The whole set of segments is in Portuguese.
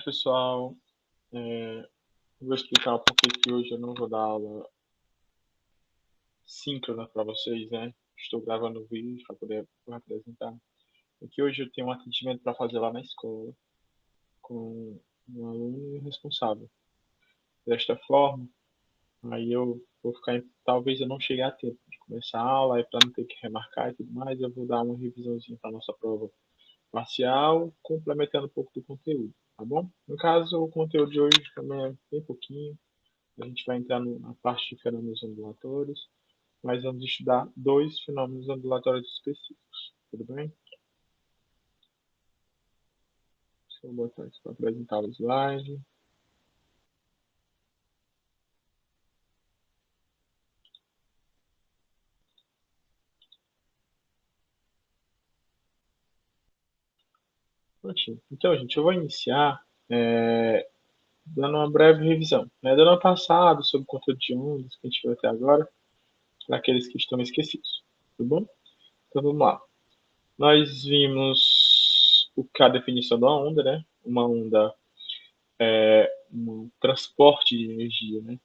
pessoal. Vou explicar por que hoje eu não vou dar aula síncrona para vocês, né? Estou gravando o vídeo para poder apresentar. Porque hoje eu tenho um atendimento para fazer lá na escola com um aluno responsável. Desta forma, aí eu vou ficar, talvez eu não chegue a tempo de começar a aula, para não ter que remarcar e tudo mais, eu vou dar uma revisãozinha para nossa prova parcial, complementando um pouco do conteúdo, tá bom? No caso, o conteúdo de hoje também é bem pouquinho. A gente vai entrar na parte de fenômenos ondulatórios, mas vamos estudar dois fenômenos ondulatórios específicos, tudo bem? Deixa eu botar aqui para apresentar o slide. Prontinho. Então, gente, eu vou iniciar dando uma breve revisão. Do ano passado, sobre o conteúdo de ondas que a gente viu até agora, para aqueles que estão esquecidos, tudo bom? Então, vamos lá. Nós vimos a definição da onda, né? Uma onda é um transporte de energia, né?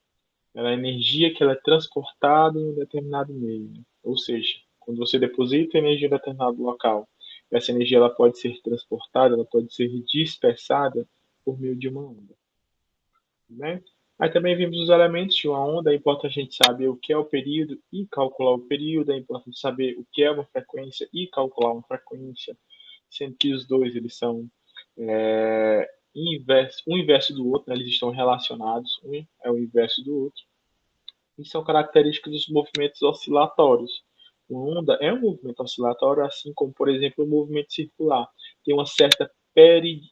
Ela é energia que ela é transportada em um determinado meio, né? Ou seja, quando você deposita energia em um determinado local, essa energia ela pode ser transportada, ela pode ser dispersada por meio de uma onda, né? Aí também vimos os elementos de uma onda, é importante a gente saber o que é o período e calcular o período, é importante saber o que é uma frequência e calcular uma frequência, sendo que os dois eles são um inverso do outro, né? Eles estão relacionados, um é o inverso do outro, e são características dos movimentos oscilatórios. Uma onda é um movimento oscilatório, assim como, por exemplo, o movimento circular. Tem uma certa periodicidade.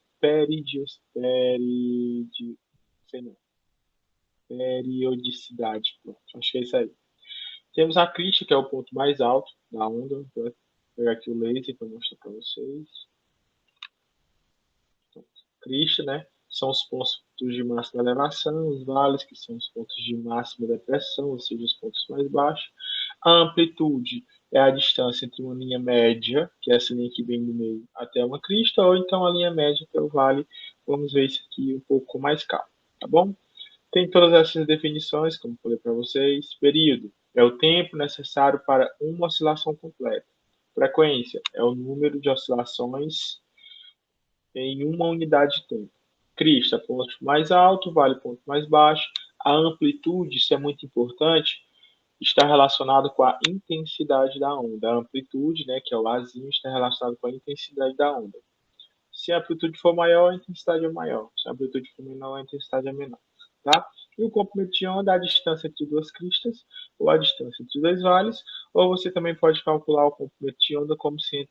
Pronto, acho que é isso aí. Temos a crista, que é o ponto mais alto da onda. Vou pegar aqui o laser para mostrar para vocês. Crista, né? São os pontos de máxima elevação, os vales, que são os pontos de máxima depressão, ou seja, os pontos mais baixos. A amplitude é a distância entre uma linha média, que é essa linha que vem do meio, até uma crista, ou então a linha média, que é o vale. Vamos ver isso aqui um pouco com mais calma, tá bom? Tem todas essas definições, como falei para vocês. Período é o tempo necessário para uma oscilação completa. Frequência é o número de oscilações em uma unidade de tempo. Crista, ponto mais alto, vale ponto mais baixo. A amplitude, isso é muito importante, está relacionado com a intensidade da onda. A amplitude, né, que é o Azinho, está relacionado com a intensidade da onda. Se a amplitude for maior, a intensidade é maior. Se a amplitude for menor, a intensidade é menor. Tá? E o comprimento de onda é a distância entre duas cristas, ou a distância entre dois vales, ou você também pode calcular o comprimento de onda como sendo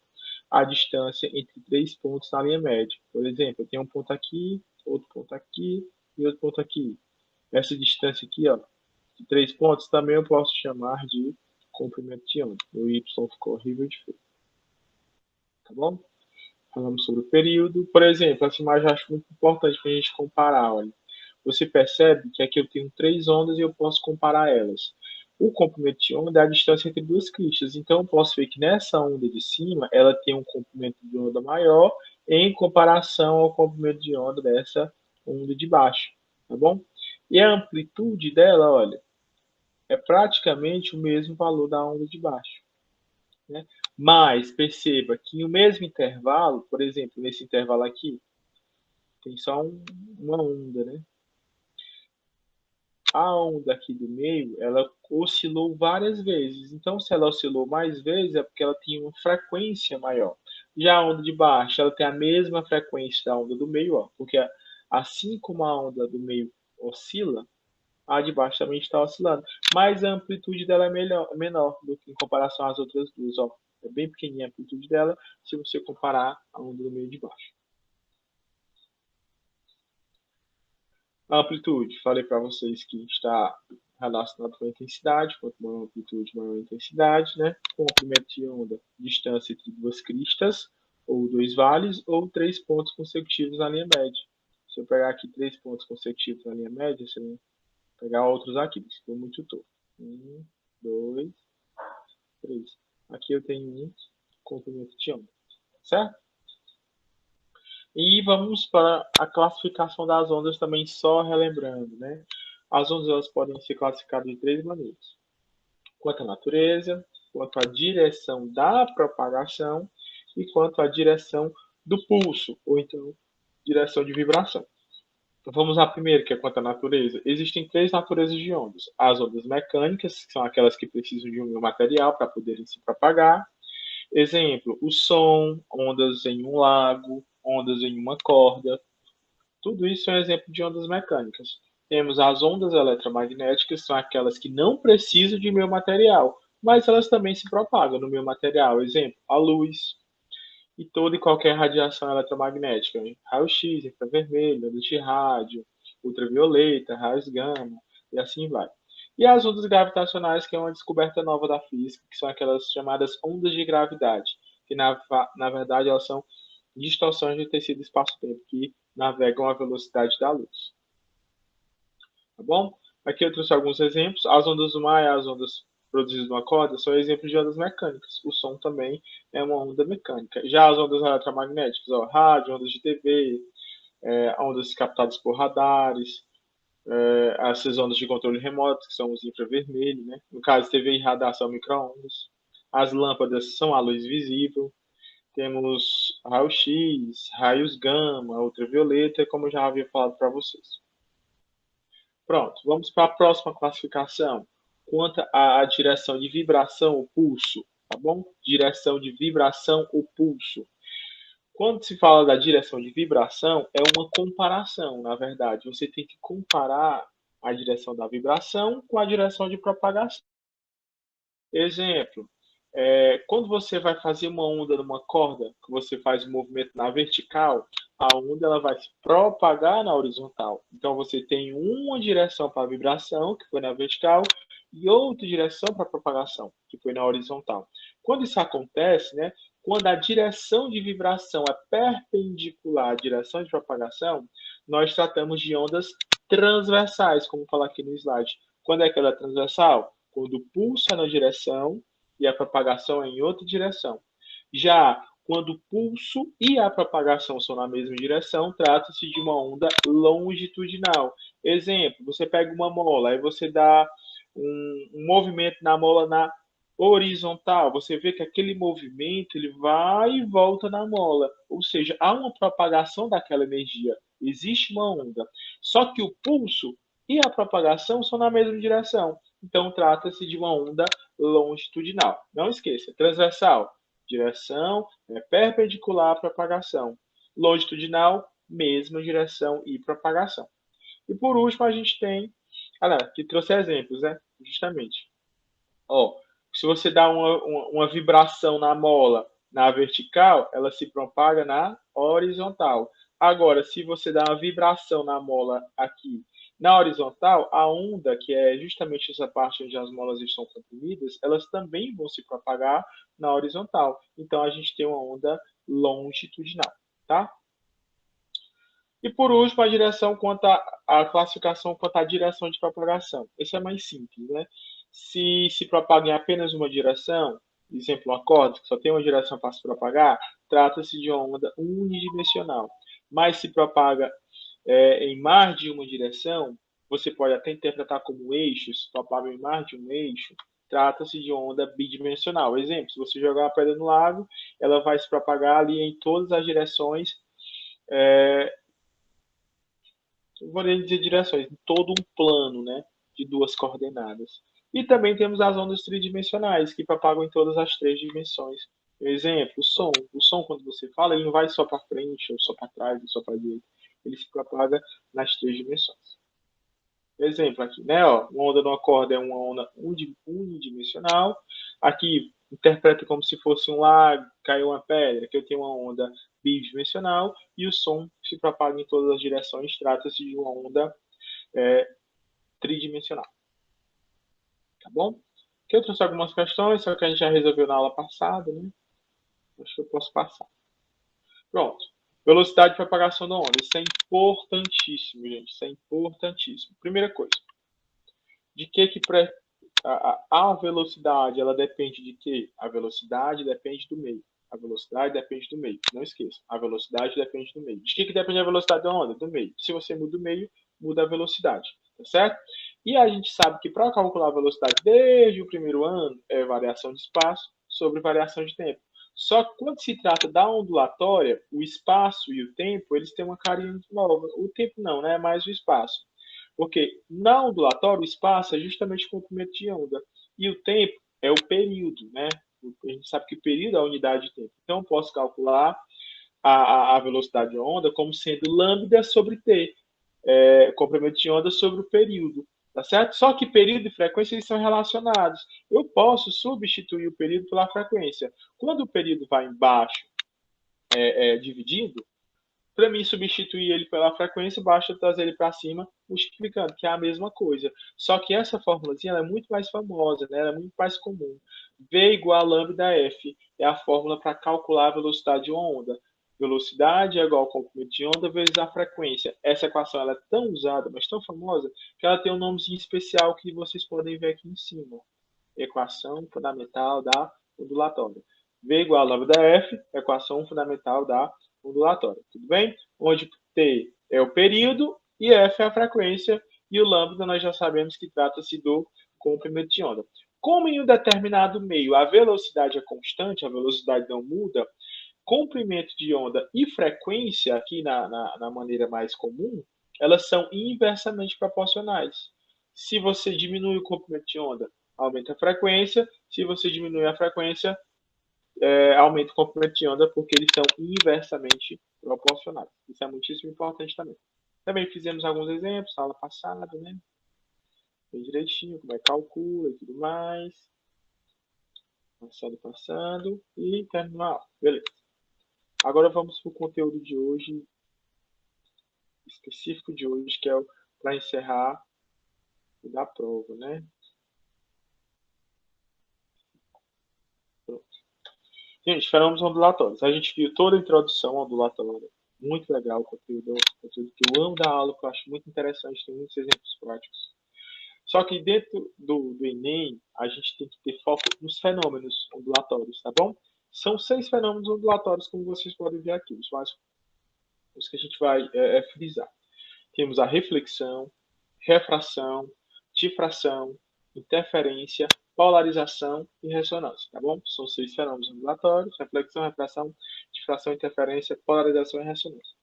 a distância entre três pontos na linha média. Por exemplo, eu tenho um ponto aqui, outro ponto aqui e outro ponto aqui. Essa distância aqui, ó, de três pontos, também eu posso chamar de comprimento de onda. O Y ficou horrível de feio. Tá bom? Falamos sobre o período. Por exemplo, essa imagem eu acho muito importante para a gente comparar. Olha. Você percebe que aqui eu tenho três ondas e eu posso comparar elas. O comprimento de onda é a distância entre duas cristas. Então, eu posso ver que nessa onda de cima, ela tem um comprimento de onda maior em comparação ao comprimento de onda dessa onda de baixo. Tá bom? E a amplitude dela, olha, é praticamente o mesmo valor da onda de baixo. Né? Mas perceba que no mesmo intervalo, por exemplo, nesse intervalo aqui, tem só uma onda, né? A onda aqui do meio, ela oscilou várias vezes. Então, se ela oscilou mais vezes, é porque ela tinha uma frequência maior. Já a onda de baixo, ela tem a mesma frequência da onda do meio, ó, porque assim como a onda do meio oscila, a de baixo também está oscilando. Mas a amplitude dela é menor do que em comparação às outras duas. Ó. É bem pequenininha a amplitude dela se você comparar a onda do meio de baixo. A amplitude, falei para vocês que está relacionado com a intensidade, quanto maior a amplitude, maior a intensidade, né? Comprimento de onda, distância entre duas cristas, ou dois vales, ou três pontos consecutivos na linha média. Se eu pegar aqui três pontos consecutivos na linha média, você vai pegar outros aqui, se for muito torto. 1, 2, 3. Aqui eu tenho um comprimento de onda, certo? E vamos para a classificação das ondas também, só relembrando, né? As ondas elas podem ser classificadas de três maneiras: quanto à natureza, quanto à direção da propagação e quanto à direção do pulso, ou então direção de vibração. Então, vamos à primeira, que é quanto à natureza. Existem três naturezas de ondas: as ondas mecânicas, que são aquelas que precisam de um meio material para poderem se propagar. Exemplo, o som, ondas em um lago, ondas em uma corda. Tudo isso é um exemplo de ondas mecânicas. Temos as ondas eletromagnéticas, são aquelas que não precisam de meio material, mas elas também se propagam no meio material. Exemplo, a luz e toda e qualquer radiação eletromagnética, raio-x, infravermelho, ondas de rádio, ultravioleta, raios gama, e assim vai. E as ondas gravitacionais, que é uma descoberta nova da física, que são aquelas chamadas ondas de gravidade, que na verdade elas são distorções de tecido espaço-tempo que navegam à velocidade da luz. Tá bom? Aqui eu trouxe alguns exemplos. As ondas do mar e as ondas produzidas numa corda são exemplos de ondas mecânicas. O som também é uma onda mecânica. Já as ondas eletromagnéticas, ó, rádio, ondas de TV, ondas captadas por radares, essas ondas de controle remoto, que são os infravermelhos, né? No caso, TV e radar são micro-ondas. As lâmpadas são a luz visível. Temos raio-x, raios gama, ultravioleta, como eu já havia falado para vocês. Pronto, vamos para a próxima classificação. Quanto à direção de vibração, o pulso, tá bom? Direção de vibração, o pulso. Quando se fala da direção de vibração, é uma comparação, na verdade. Você tem que comparar a direção da vibração com a direção de propagação. Exemplo, quando você vai fazer uma onda numa corda, que você faz um movimento na vertical, a onda ela vai se propagar na horizontal. Então você tem uma direção para a vibração, que foi na vertical, e outra direção para a propagação, que foi na horizontal. Quando isso acontece, né, quando a direção de vibração é perpendicular à direção de propagação, nós tratamos de ondas transversais, como falar aqui no slide. Quando é que ela é transversal? Quando o pulso é na direção e a propagação é em outra direção. Já quando o pulso e a propagação são na mesma direção, trata-se de uma onda longitudinal. Exemplo, você pega uma mola, aí você dá um movimento na mola na horizontal, você vê que aquele movimento ele vai e volta na mola, ou seja, há uma propagação daquela energia, existe uma onda. Só que o pulso e a propagação são na mesma direção. Então, trata-se de uma onda longitudinal. Não esqueça, transversal, direção perpendicular à propagação. Longitudinal, mesma direção e propagação. E por último, a gente tem, que trouxe exemplos, né? Justamente. Ó, se você dá uma vibração na mola na vertical, ela se propaga na horizontal. Agora, se você dá uma vibração na mola aqui na horizontal, a onda, que é justamente essa parte onde as molas estão comprimidas, elas também vão se propagar na horizontal. Então, a gente tem uma onda longitudinal, tá? E por último, a direção quanto à classificação quanto à direção de propagação. Esse é mais simples, né? Se propaga em apenas uma direção, exemplo, uma corda que só tem uma direção para se propagar, trata-se de uma onda unidimensional. Mas se propaga em mais de uma direção, você pode até interpretar como eixos, se propaga em mais de um eixo, trata-se de uma onda bidimensional. Exemplo, se você jogar uma pedra no lago, ela vai se propagar ali em todas as direções, vou dizer direções, em todo um plano, né, de duas coordenadas. E também temos as ondas tridimensionais, que propagam em todas as três dimensões. Exemplo, o som. O som, quando você fala, ele não vai só para frente, ou só para trás, ou só para direita. Ele se propaga nas três dimensões. Exemplo aqui, né? Ó, uma onda numa corda é uma onda unidimensional. Aqui interpreta como se fosse um lago, caiu uma pedra, que eu tenho uma onda bidimensional e o som se propaga em todas as direções. Trata-se de uma onda tridimensional. Tá bom? Aqui eu trouxe algumas questões, só que a gente já resolveu na aula passada, né? Acho que eu posso passar. Pronto. Velocidade de propagação da onda. Isso é importantíssimo, gente. Isso é importantíssimo. Primeira coisa. De que a velocidade ela depende de quê? A velocidade depende do meio. A velocidade depende do meio. Não esqueça, a velocidade depende do meio. De que depende a velocidade da onda? Do meio. Se você muda o meio, muda a velocidade, tá certo? E a gente sabe que para calcular a velocidade desde o primeiro ano é variação de espaço sobre variação de tempo. Só que quando se trata da ondulatória, o espaço e o tempo, eles têm uma carinha nova. O tempo não, né? Mais o espaço. Porque na ondulatória, o espaço é justamente o comprimento de onda. E o tempo é o período, né? A gente sabe que o período é a unidade de tempo. Então, eu posso calcular a velocidade de onda como sendo lambda sobre t, comprimento de onda sobre o período. Tá certo? Só que período e frequência eles são relacionados. Eu posso substituir o período pela frequência. Quando o período vai embaixo dividindo, para mim substituir ele pela frequência, basta trazer ele para cima, multiplicando, que é a mesma coisa. Só que essa formulazinha é muito mais famosa, né? Ela é muito mais comum. V igual a lambda F é a fórmula para calcular a velocidade de uma onda. Velocidade é igual ao comprimento de onda vezes a frequência. Essa equação ela é tão usada, mas tão famosa, que ela tem um nomezinho especial que vocês podem ver aqui em cima. Equação fundamental da ondulatória. V igual a lambda F, equação fundamental da ondulatória. Tudo bem? Onde T é o período e F é a frequência e o lambda nós já sabemos que trata-se do comprimento de onda. Como em um determinado meio a velocidade é constante, a velocidade não muda, comprimento de onda e frequência, aqui na maneira mais comum, elas são inversamente proporcionais. Se você diminui o comprimento de onda, aumenta a frequência. Se você diminui a frequência, aumenta o comprimento de onda, porque eles são inversamente proporcionais. Isso é muitíssimo importante também. Também fizemos alguns exemplos na aula passada, né? Bem direitinho, como é que calcula e tudo mais. Passando. E terminou a aula. Beleza. Agora vamos para o conteúdo de hoje, específico de hoje, que é para encerrar o da prova, né? Pronto. Gente, fenômenos ondulatórios. A gente viu toda a introdução ondulatória. Muito legal o conteúdo que eu amo dar aula, que eu acho muito interessante, tem muitos exemplos práticos. Só que dentro do Enem, a gente tem que ter foco nos fenômenos ondulatórios, tá bom? São 6 fenômenos ondulatórios, como vocês podem ver aqui, os que a gente vai frisar. Temos a reflexão, refração, difração, interferência, polarização e ressonância, tá bom? São 6 fenômenos ondulatórios: reflexão, refração, difração, interferência, polarização e ressonância.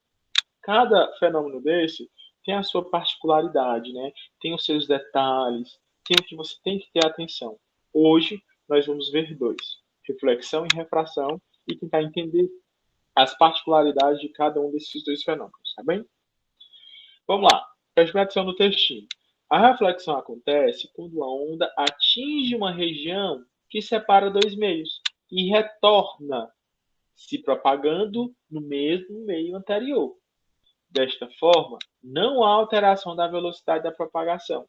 Cada fenômeno desse tem a sua particularidade, né? Tem os seus detalhes, tem o que você tem que ter atenção. Hoje nós vamos ver 2: reflexão e refração, e tentar entender as particularidades de cada um desses 2 fenômenos, tá bem? Vamos lá, preste atenção no textinho. A reflexão acontece quando a onda atinge uma região que separa 2 meios e retorna, se propagando no mesmo meio anterior. Desta forma, não há alteração da velocidade da propagação,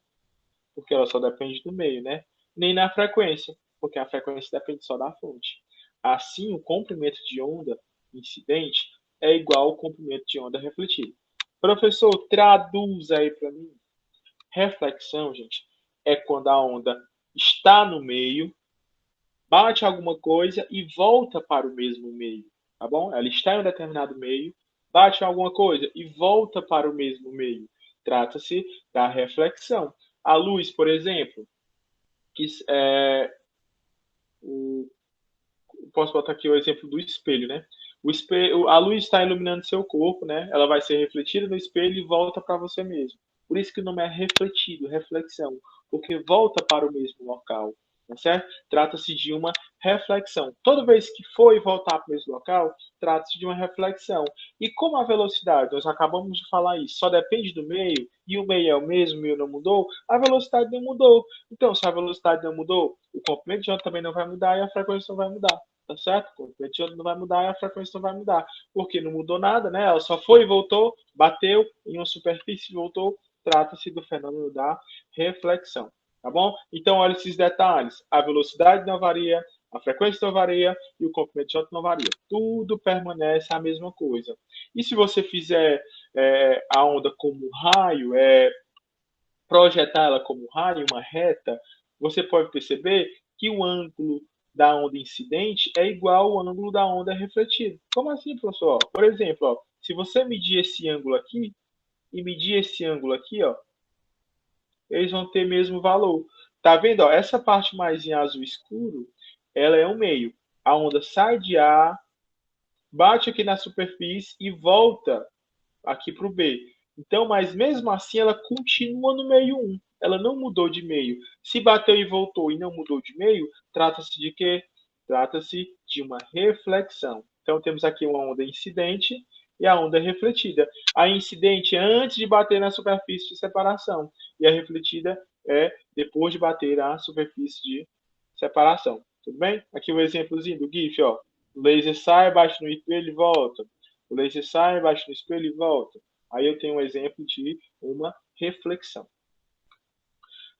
porque ela só depende do meio, né? Nem na frequência, porque a frequência depende só da fonte. Assim, o comprimento de onda incidente é igual ao comprimento de onda refletida. Professor, traduz aí para mim. Reflexão, gente, é quando a onda está no meio, bate alguma coisa e volta para o mesmo meio, tá bom? Ela está em um determinado meio, bate alguma coisa e volta para o mesmo meio. Trata-se da reflexão. A luz, por exemplo, que posso botar aqui o exemplo do espelho, né? O espelho, a luz está iluminando seu corpo, né? Ela vai ser refletida no espelho e volta para você mesmo. Por isso que o nome é refletido, reflexão, porque volta para o mesmo local, tá certo? Trata-se de uma reflexão. Toda vez que for e voltar para o mesmo local, trata-se de uma reflexão. E como a velocidade, nós acabamos de falar isso, só depende do meio, e o meio é o mesmo, o meio não mudou, a velocidade não mudou. Então, se a velocidade não mudou, o comprimento de onda também não vai mudar e a frequência não vai mudar. Tá certo? O comprimento de onda não vai mudar e a frequência não vai mudar. Porque não mudou nada, né? Ela só foi e voltou, bateu em uma superfície e voltou. Trata-se do fenômeno da reflexão. Tá bom? Então, olha esses detalhes. A velocidade não varia, a frequência não varia e o comprimento de onda não varia. Tudo permanece a mesma coisa. E se você fizer a onda como raio, projetar ela como raio, uma reta, você pode perceber que o ângulo da onda incidente é igual ao ângulo da onda refletida. Como assim, professor? Por exemplo, ó, se você medir esse ângulo aqui e medir esse ângulo aqui, ó, eles vão ter mesmo valor. Tá vendo? Ó, essa parte mais em azul escuro, ela é um meio. A onda sai de A, bate aqui na superfície e volta aqui para o B. Então, mas mesmo assim, ela continua no meio 1. Ela não mudou de meio. Se bateu e voltou e não mudou de meio, trata-se de quê? Trata-se de uma reflexão. Então, temos aqui uma onda incidente e a onda refletida. A incidente é antes de bater na superfície de separação. E a refletida é depois de bater na superfície de separação. Tudo bem? Aqui o exemplozinho do GIF, ó. O laser sai, bate no espelho e volta. O laser sai, bate no espelho e volta. Aí eu tenho um exemplo de uma reflexão.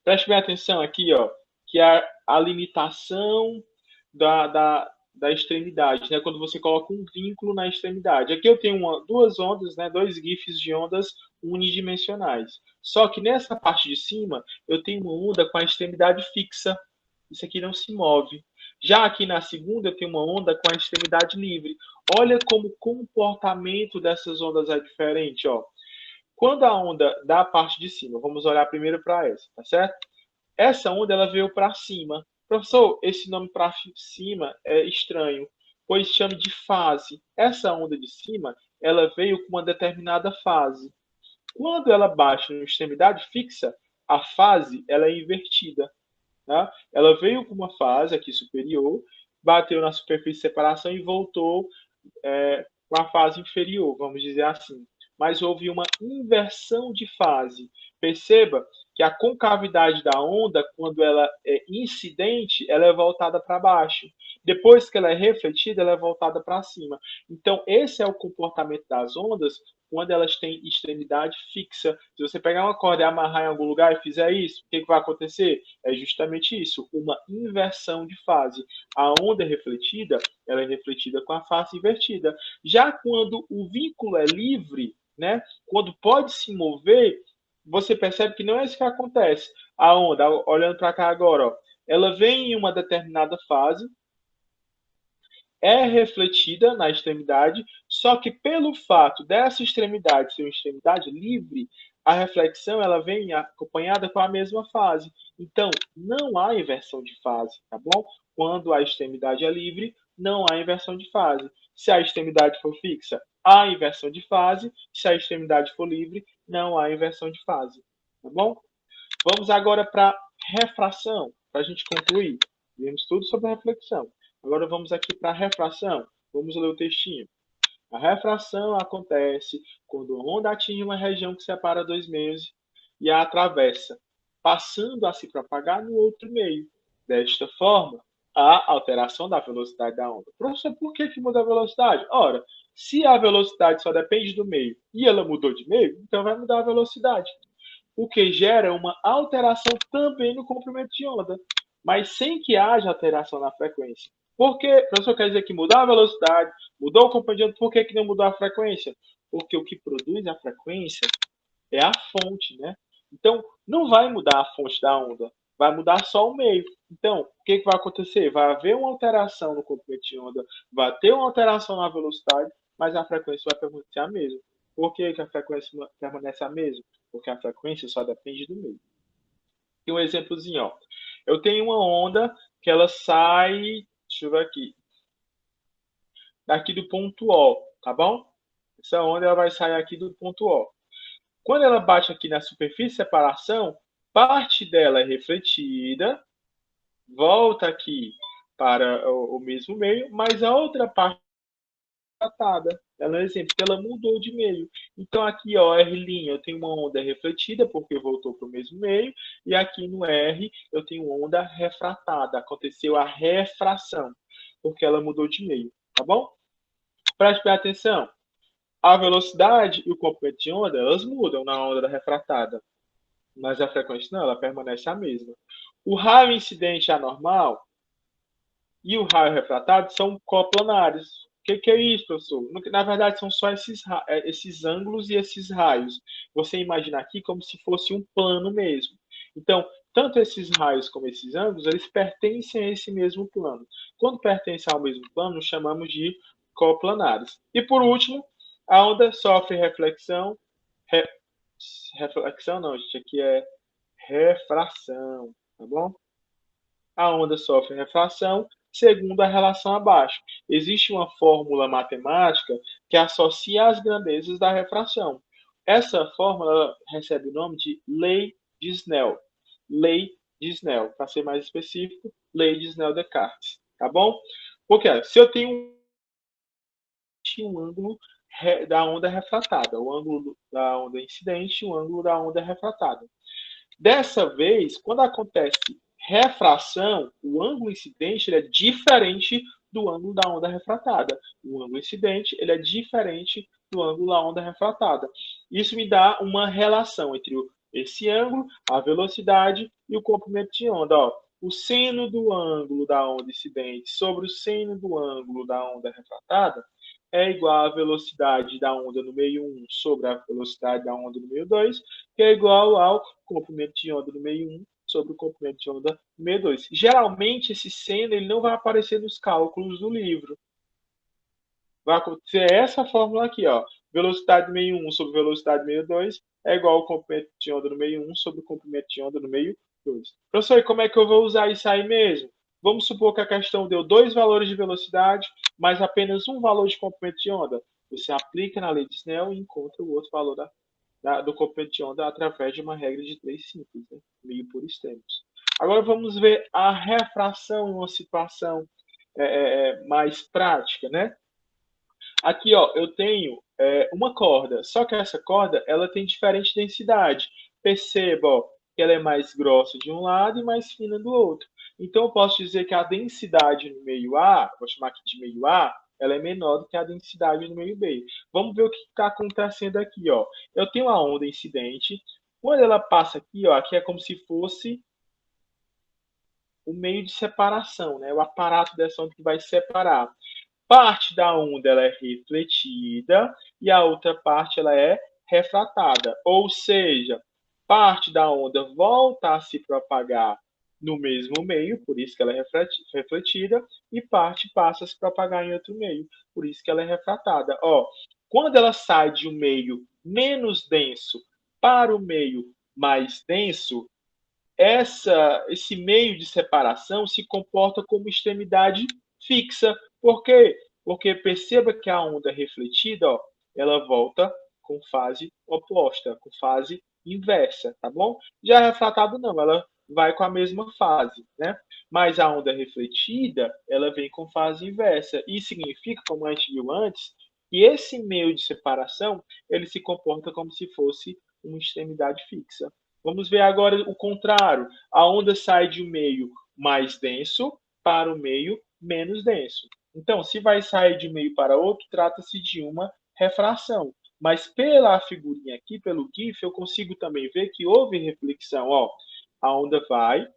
Preste bem atenção aqui, ó, que a limitação da extremidade, né? Quando você coloca um vínculo na extremidade. Aqui eu tenho duas ondas, né? Dois GIFs de ondas unidimensionais. Só que nessa parte de cima eu tenho uma onda com a extremidade fixa. Isso aqui não se move. Já aqui na segunda eu tenho uma onda com a extremidade livre. Olha como o comportamento dessas ondas é diferente, ó. Quando a onda da parte de cima, vamos olhar primeiro para essa, tá certo? Essa onda ela veio para cima. Professor, esse nome para cima é estranho, pois chama de fase. Essa onda de cima, ela veio com uma determinada fase. Quando ela bate na extremidade fixa, a fase ela é invertida. Tá? Ela veio com uma fase aqui superior, bateu na superfície de separação e voltou com a fase inferior, vamos dizer assim. Mas houve uma inversão de fase. Perceba que a concavidade da onda, quando ela é incidente, ela é voltada para baixo. Depois que ela é refletida, ela é voltada para cima. Então, esse é o comportamento das ondas quando elas têm extremidade fixa. Se você pegar uma corda e amarrar em algum lugar e fizer isso, o que vai acontecer? É justamente isso, uma inversão de fase. A onda refletida, ela é refletida com a face invertida. Já quando o vínculo é livre, né, quando pode se mover, você percebe que não é isso que acontece. A onda, olhando para cá agora, ó, ela vem em uma determinada fase, é refletida na extremidade, só que pelo fato dessa extremidade ser uma extremidade livre, a reflexão ela vem acompanhada com a mesma fase. Então, não há inversão de fase, tá bom? Quando a extremidade é livre, não há inversão de fase. Se a extremidade for fixa, há inversão de fase. Se a extremidade for livre, não há inversão de fase, tá bom? Vamos agora para refração, para a gente concluir. Vimos tudo sobre a reflexão. Agora vamos aqui para a refração. Vamos ler o textinho. A refração acontece quando a onda atinge uma região que separa dois meios e a atravessa, passando a se propagar no outro meio. Desta forma, há alteração da velocidade da onda. Professor, por que muda a velocidade? Ora, se a velocidade só depende do meio e ela mudou de meio, então vai mudar a velocidade. O que gera uma alteração também no comprimento de onda, mas sem que haja alteração na frequência. Por que? Professor, quer dizer que mudou a velocidade, mudou o comprimento de onda, por que não mudou a frequência? Porque o que produz a frequência é a fonte, né? Então, não vai mudar a fonte da onda, vai mudar só o meio. Então, o que vai acontecer? Vai haver uma alteração no comprimento de onda, vai ter uma alteração na velocidade, mas a frequência vai permanecer a mesma. Por que a frequência permanece a mesma? Porque a frequência só depende do meio. E um exemplozinho, ó. Eu tenho uma onda que ela sai, deixa eu ver aqui, daqui do ponto O, tá bom? Essa onda ela vai sair aqui do ponto O. Quando ela bate aqui na superfície de separação, parte dela é refletida, volta aqui para o mesmo meio, mas a outra parte tratada. Ela é um exemplo que ela mudou de meio. Então aqui, ó, R' eu tenho uma onda refletida porque voltou para o mesmo meio, e aqui no R eu tenho onda refratada. Aconteceu a refração, porque ela mudou de meio, tá bom? Preste bem atenção. A velocidade e o comprimento de onda, elas mudam na onda refratada, mas a frequência não, ela permanece a mesma. O raio incidente anormal e o raio refratado são coplanares. O que é isso, professor? Na verdade, são só esses ângulos e esses raios. Você imagina aqui como se fosse um plano mesmo. Então, tanto esses raios como esses ângulos, eles pertencem a esse mesmo plano. Quando pertencem ao mesmo plano, chamamos de coplanares. E por último, a onda sofre reflexão, reflexão não, gente, aqui é refração, tá bom? A onda sofre refração segundo a relação abaixo. Existe uma fórmula matemática que associa as grandezas da refração. Essa fórmula recebe o nome de Lei de Snell. Lei de Snell, para ser mais específico, Lei de Snell-Descartes, tá bom? Porque se eu tenho um ângulo da onda refratada, o ângulo da onda incidente e o ângulo da onda refratada. Dessa vez, quando acontece refração, o ângulo incidente ele é diferente do ângulo da onda refratada. O ângulo incidente ele é diferente do ângulo da onda refratada. Isso me dá uma relação entre esse ângulo, a velocidade e o comprimento de onda. Ó, o seno do ângulo da onda incidente sobre o seno do ângulo da onda refratada é igual à velocidade da onda no meio 1 sobre a velocidade da onda no meio 2, que é igual ao comprimento de onda no meio 1 sobre o comprimento de onda no meio 2. Geralmente, esse seno ele não vai aparecer nos cálculos do livro. Vai acontecer essa fórmula aqui, ó. Velocidade no meio 1 sobre velocidade no meio 2 é igual ao comprimento de onda no meio 1 sobre o comprimento de onda no meio 2. Professor, e como é que eu vou usar isso aí mesmo? Vamos supor que a questão deu dois valores de velocidade, mas apenas um valor de comprimento de onda. Você aplica na lei de Snell e encontra o outro valor do comprimento de onda através de uma regra de 3 simples, né? Meio por extremos. Agora vamos ver a refração em uma situação mais prática, né? Aqui, ó, eu tenho uma corda, só que essa corda ela tem diferente densidade. Perceba, ó, que ela é mais grossa de um lado e mais fina do outro. Então, eu posso dizer que a densidade no meio A, vou chamar aqui de meio A, ela é menor do que a densidade no meio B. Vamos ver o que está acontecendo aqui, ó. Eu tenho a onda incidente. Quando ela passa aqui, ó, aqui é como se fosse o meio de separação, né? O aparato dessa onda que vai separar. Parte da onda ela é refletida e a outra parte ela é refratada. Ou seja, parte da onda volta a se propagar no mesmo meio, por isso que ela é refletida, e parte passa a se propagar em outro meio, por isso que ela é refratada. Ó, quando ela sai de um meio menos denso para o meio mais denso, esse meio de separação se comporta como extremidade fixa. Por quê? Porque perceba que a onda refletida, ó, ela volta com fase oposta, com fase inversa, tá bom? Já a refratada não, ela vai com a mesma fase, né? Mas a onda refletida, ela vem com fase inversa. Isso significa, como a gente viu antes, que esse meio de separação, ele se comporta como se fosse uma extremidade fixa. Vamos ver agora o contrário. A onda sai de um meio mais denso para o meio menos denso. Então, se vai sair de um meio para outro, trata-se de uma refração. Mas pela figurinha aqui, pelo GIF, eu consigo também ver que houve reflexão. Ó, a onda vai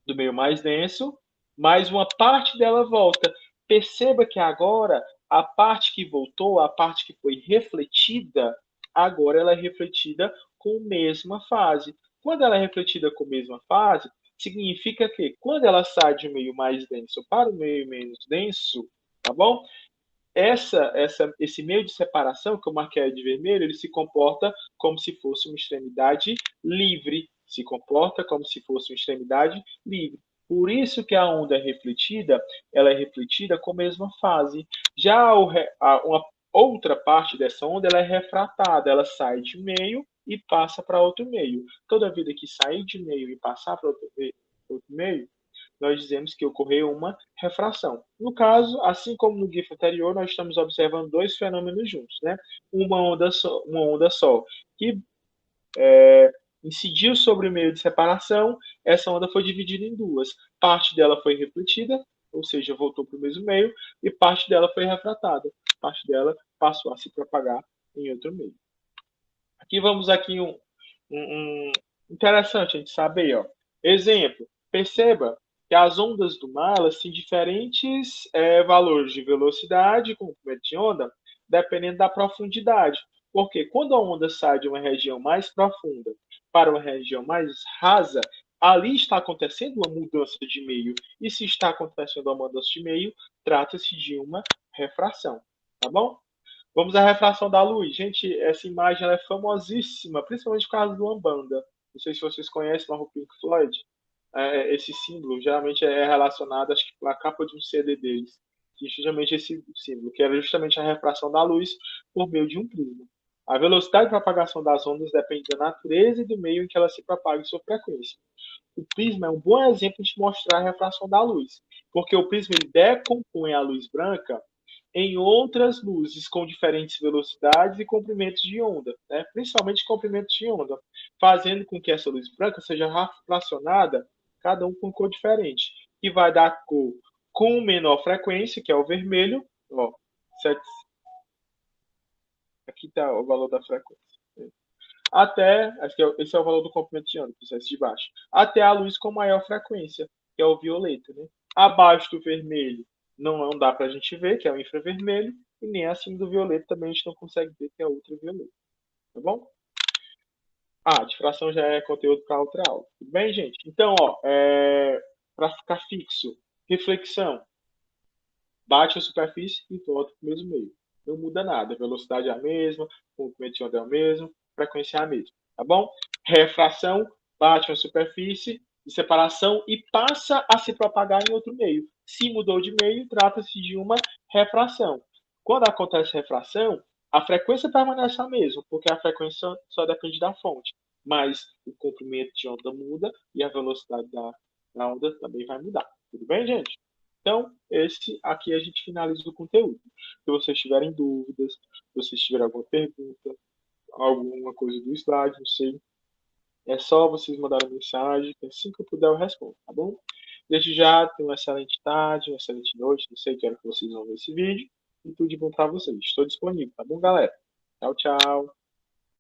do meio mais denso, mas uma parte dela volta. Perceba que agora a parte que voltou, a parte que foi refletida, agora ela é refletida com a mesma fase. Quando ela é refletida com a mesma fase, significa que quando ela sai de um meio mais denso para o meio menos denso, tá bom? Esse meio de separação, que eu marquei de vermelho, ele se comporta como se fosse uma extremidade livre. Se comporta como se fosse uma extremidade livre. Por isso que a onda é refletida, ela é refletida com a mesma fase. Já uma outra parte dessa onda ela é refratada, ela sai de meio e passa para outro meio. Toda vida que sair de meio e passar para outro meio, nós dizemos que ocorreu uma refração. No caso, assim como no GIF anterior, nós estamos observando dois fenômenos juntos, né? Uma onda só que incidiu sobre o meio de separação, essa onda foi dividida em duas. Parte dela foi refletida, ou seja, voltou para o mesmo meio, e parte dela foi refratada. Parte dela passou a se propagar em outro meio. Aqui vamos aqui um interessante a gente saber, ó. Exemplo, perceba que as ondas do mar elas têm diferentes valores de velocidade, comprimento de onda, dependendo da profundidade. Porque quando a onda sai de uma região mais profunda para uma região mais rasa, ali está acontecendo uma mudança de meio. E se está acontecendo uma mudança de meio, trata-se de uma refração. Tá bom? Vamos à refração da luz. Gente, essa imagem ela é famosíssima, principalmente por causa do Umbanda. Não sei se vocês conhecem, mas o Pink Floyd, esse símbolo geralmente é relacionado, acho que com a capa de um CD deles, que justamente esse símbolo, que era justamente a refração da luz por meio de um prisma. A velocidade de propagação das ondas depende da natureza e do meio em que ela se propaga e sua frequência. O prisma é um bom exemplo de mostrar a refração da luz, porque o prisma ele decompõe a luz branca em outras luzes com diferentes velocidades e comprimentos de onda, né? Principalmente comprimentos de onda, fazendo com que essa luz branca seja fracionada, cada um com cor diferente, que vai dar cor com menor frequência, que é o vermelho, ó, aqui está o valor da frequência. Até, esse é o valor do comprimento de onda, processo de baixo, até a luz com maior frequência, que é o violeta, né? Abaixo do vermelho não dá para a gente ver, que é o infravermelho, e nem acima do violeta também a gente não consegue ver, que é o ultravioleta, tá bom? Ah, difração já é conteúdo para outra aula. Tudo bem, gente? Então, ó, para ficar fixo, reflexão, bate a superfície e volta para o mesmo meio. Não muda nada, a velocidade é a mesma, o comprimento de onda é o mesmo, a frequência é a mesma, tá bom? Refração, bate a superfície de separação e passa a se propagar em outro meio. Se mudou de meio, trata-se de uma refração. Quando acontece refração, a frequência permanece a mesma, porque a frequência só depende da fonte, mas o comprimento de onda muda e a velocidade da onda também vai mudar. Tudo bem, gente? Então, esse aqui a gente finaliza o conteúdo. Se vocês tiverem dúvidas, se vocês tiverem alguma pergunta, alguma coisa do slide, não sei, é só vocês mandarem mensagem, que assim que eu puder eu respondo, tá bom? Desde já, tenham uma excelente tarde, uma excelente noite, não sei que hora que vocês vão ver esse vídeo, e tudo de bom para vocês. Estou disponível, tá bom, galera? Tchau, tchau.